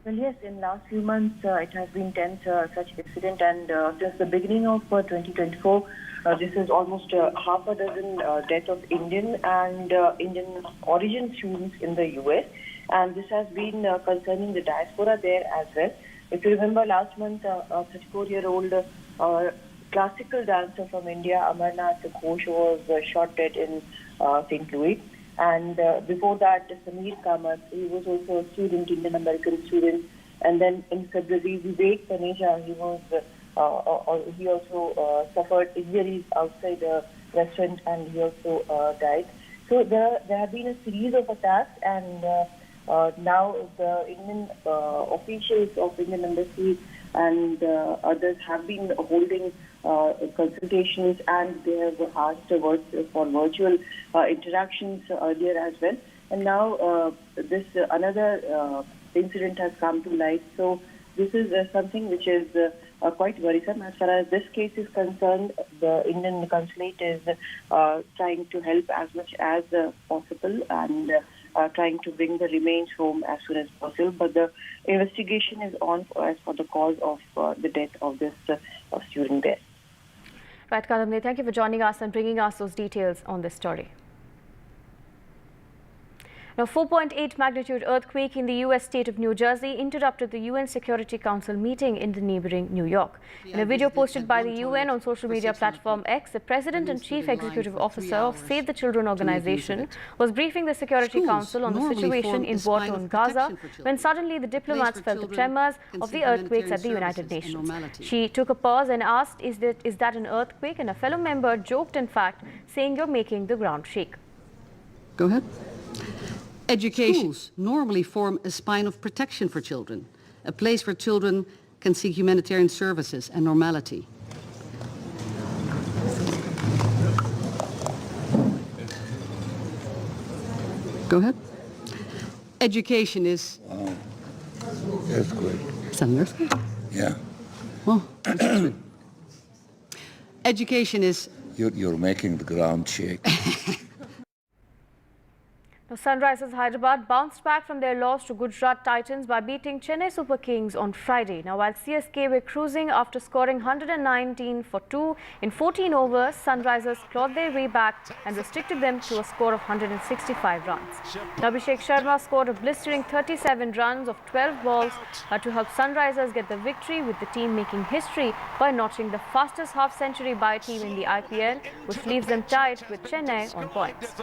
Well, yes, in last few months, it has been 10 such incident, and since the beginning of 2024, this is almost half a dozen deaths of Indian and Indian origin students in the US, and this has been concerning the diaspora there as well. If you remember last month, a 34-year-old classical dancer from India, Amarnath Ghosh, was shot dead in St. Louis. And before that, Sameer Kamath, he was also a student, Indian American student. And then in February, Vivek Taneja, he also suffered injuries outside a restaurant, and he also died. So there have been a series of attacks, and Now the Indian officials of Indian Embassy and others have been holding consultations, and they have asked for virtual interactions earlier as well. And now this another incident has come to light. So this is something which is quite worrisome. As far as this case is concerned, the Indian consulate is trying to help as much as possible and trying to bring the remains home as soon as possible. But the investigation is on as for the cause of the death of this student there. Right, Kadamni, thank you for joining us and bringing us those details on this story. Now, 4.8 magnitude earthquake in the U.S. state of New Jersey interrupted the UN Security Council meeting in the neighboring New York. In a video posted by the UN on social media platform X, the President and Chief Executive Officer of Save the Children organization was briefing the Security Council on the situation in war-torn Gaza when suddenly the diplomats felt the tremors of the earthquakes at the United Nations. She took a pause and asked, is that an earthquake? And a fellow member joked, in fact, saying, "You're making the ground shake." Go ahead. Schools normally form a spine of protection for children, a place where children can seek humanitarian services and normality. Go ahead. Education is... Wow. That's great. Is that an earthquake? Yeah. Oh, education is... You're making the ground shake. Now, Sunrisers Hyderabad bounced back from their loss to Gujarat Titans by beating Chennai Super Kings on Friday. Now, while CSK were cruising after scoring 119 for 2 in 14 overs, Sunrisers clawed their way back and restricted them to a score of 165 runs. Abhishek Sharma scored a blistering 37 runs of 12 balls to help Sunrisers get the victory, with the team making history by notching the fastest half-century by a team in the IPL, which leaves them tied with Chennai on points.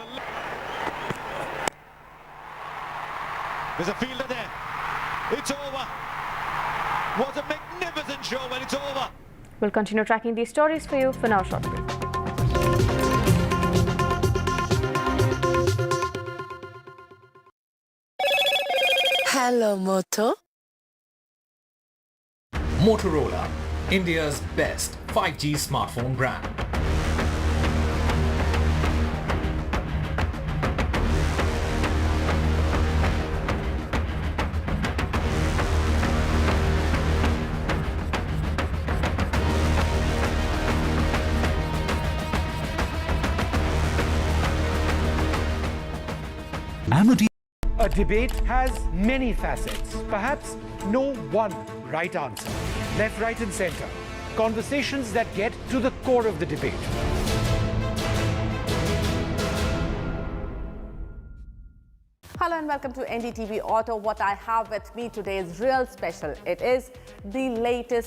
There's a fielder there. It's over. What a magnificent show when it's over. We'll continue tracking these stories for you. For now, short break. Hello, Moto. Motorola, India's best 5G smartphone brand. A debate has many facets, perhaps no one right answer. Left, right and center. Conversations that get to the core of the debate. Hello and welcome to NDTV Auto. What I have with me today is real special. It is the latest